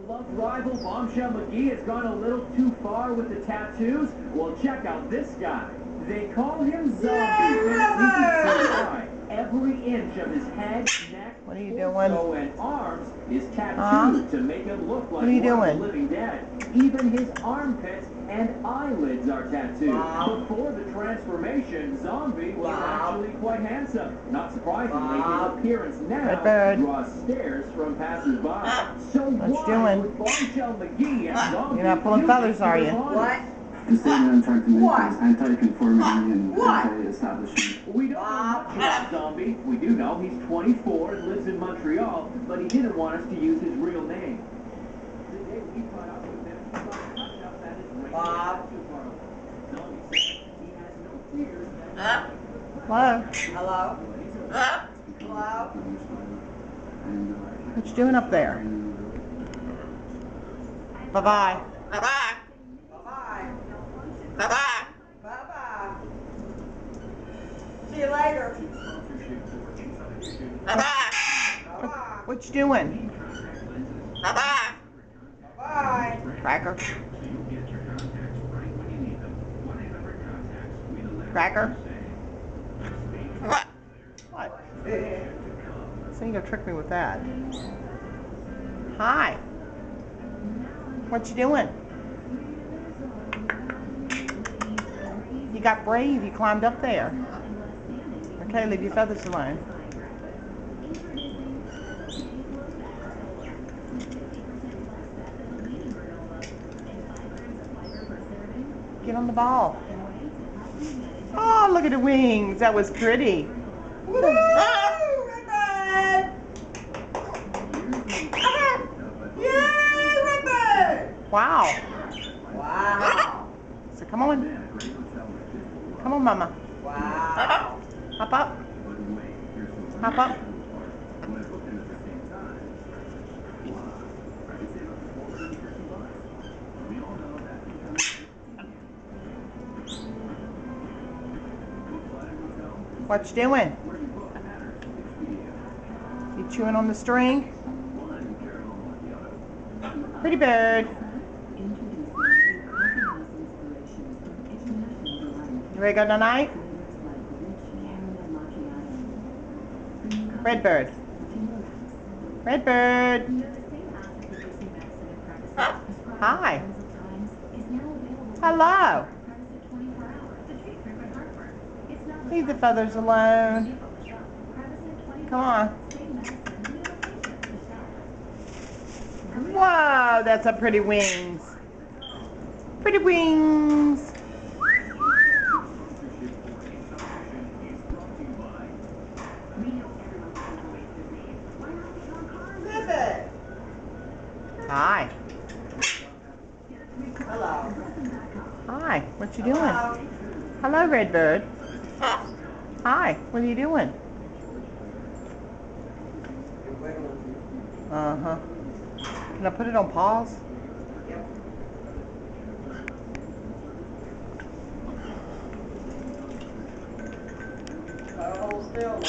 Beloved rival Bombshell McGee has gone a little too far with the tattoos. Well, check out this guy. They call him Zombie, and you can see why. Every inch of his head, neck, torso, and arms is tattooed to make him look like one of the living dead. Even his armpits and eyelids are tattooed. Before the transformation, Zombie was actually quite handsome. Not surprisingly, his appearance now draws stares from passers-by. So why would Bombshell McGee and Zombie... You're not pulling feathers, are you? What? The statement I'm trying to make is anti-conformity and anti-establishment. We don't know much about Zombie. We do know he's 24 and lives in Montreal, but he didn't want us to use his real name. The day we caught up with him, he got touched up at his tattoo parlor. Zombie said he has no fears that... Hello? Hello? Hello? What you doing up there? Bye-bye. Bye-bye. Bye-bye. Bye-bye. See you later. Bye-bye. Bye-bye. What you doing? Bye-bye. Bye-bye. Cracker? Cracker? What? What? So you gonna trick me with that? Hi. What you doing? You got brave. You climbed up there. Okay, leave your feathers alone. Get on the ball. Oh, look at the wings. That was pretty. Redbird! Yay, Redbird! Wow. Wow. So come on. Come on, Mama. Wow. Hop up. Hop up. What you doing? You chewing on the string? Pretty bird. You ready to go tonight? Redbird. Redbird. Hi. Hello. Leave the feathers alone. Come on. Whoa, that's a pretty wings. Pretty wings. Redbird. Hi. Hello. Hi. What you doing? Hello, Redbird. Hi. What are you doing? Uh-huh. Can I put it on pause? Yep. Hold still.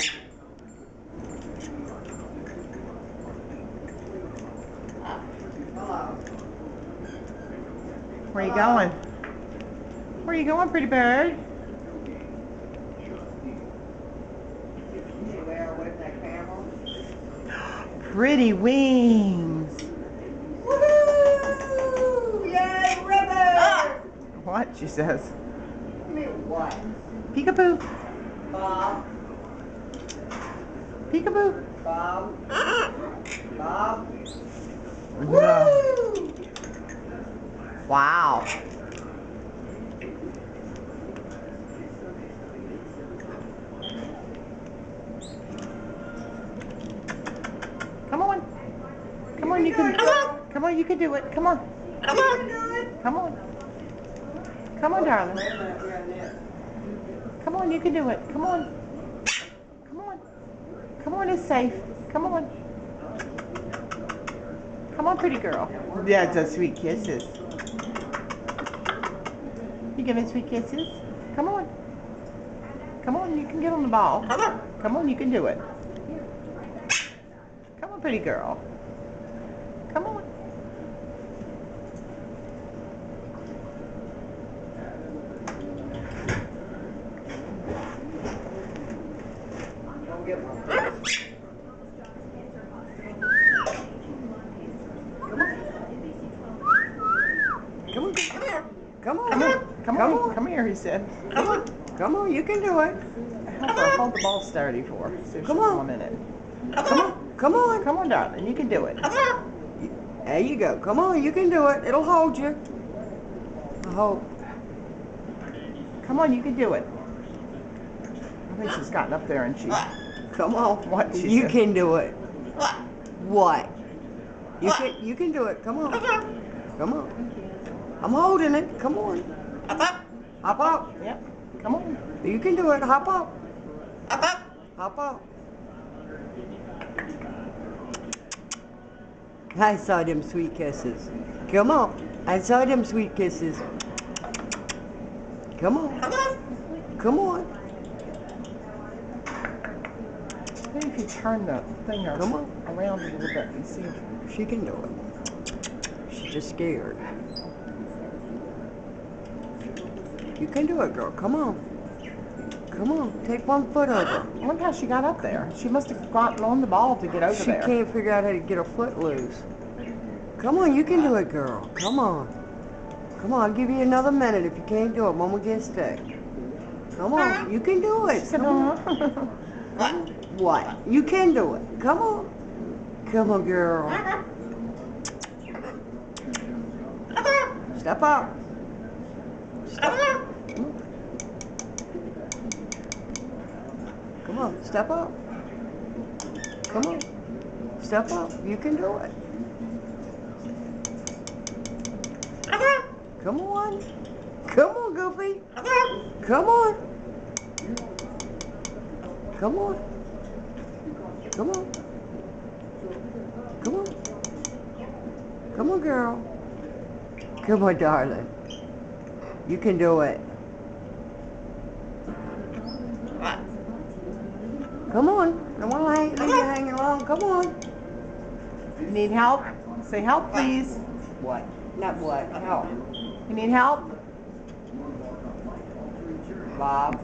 Hello. Where are you going? Where are you going, pretty bird? Anywhere with that camel. Pretty wings. Woohoo! Yay, Redbird! What? She says. I mean, what? Peekaboo. Bob. Peekaboo. Bob. Bob. No. Woo! Wow. Come on. Come on, you can. Come on, you can do it. Come on. Come on. Come on. Come on, darling. Come on, you can do it. Come on. Come on. Come on, it's safe. Come on. Come on, pretty girl. Yeah, it's sweet kisses. You giving sweet kisses? Come on. Come on, you can get on the ball. Come on, you can do it. Come on, pretty girl. Come on. Get one. Come on. Come on. Come here. Come here, he said. Come on. Come on, you can do it. Hold the ball steady for her. See if Come she'll on. come in it. Come on. Come on. Come on, darling. You can do it. There you go. Come on, you can do it. It'll hold you. I hope. Come on, you can do it. I think she's gotten up there and she... Come on. What she You said. can do it. What? You can do it. Come on. Come on. I'm holding it. Come on. Hop up. Yep. Come on. You can do it. Hop up. Hop up. I saw them sweet kisses. Come on. I saw them sweet kisses. Come on. Come on. Maybe if you turn the thing Come on. around a little bit and see if... She can do it. She's just scared. You can do it, girl. Come on. Come on. Take one foot over. I wonder how she got up there. She must have gotten on the ball to get over She there. can't figure out how to get her foot loose. Come on, you can do it, girl. Come on. Come on, I'll give you another minute. If you can't do it, Mom will get stuck. Come on, you can do it. Come on. What? You can do it. Come on. Come on, girl. Step up. Step up. Come on, step up. Come on. Step up. You can do it. Come on. Come on, Goofy. Come on. Come on. Come on. Come on. Come on, girl. Come on, darling. You can do it. Come on. I don't want to leave you hanging along. Come on. You need help? Say help, please. What? Not what. Help. You need help? Bob.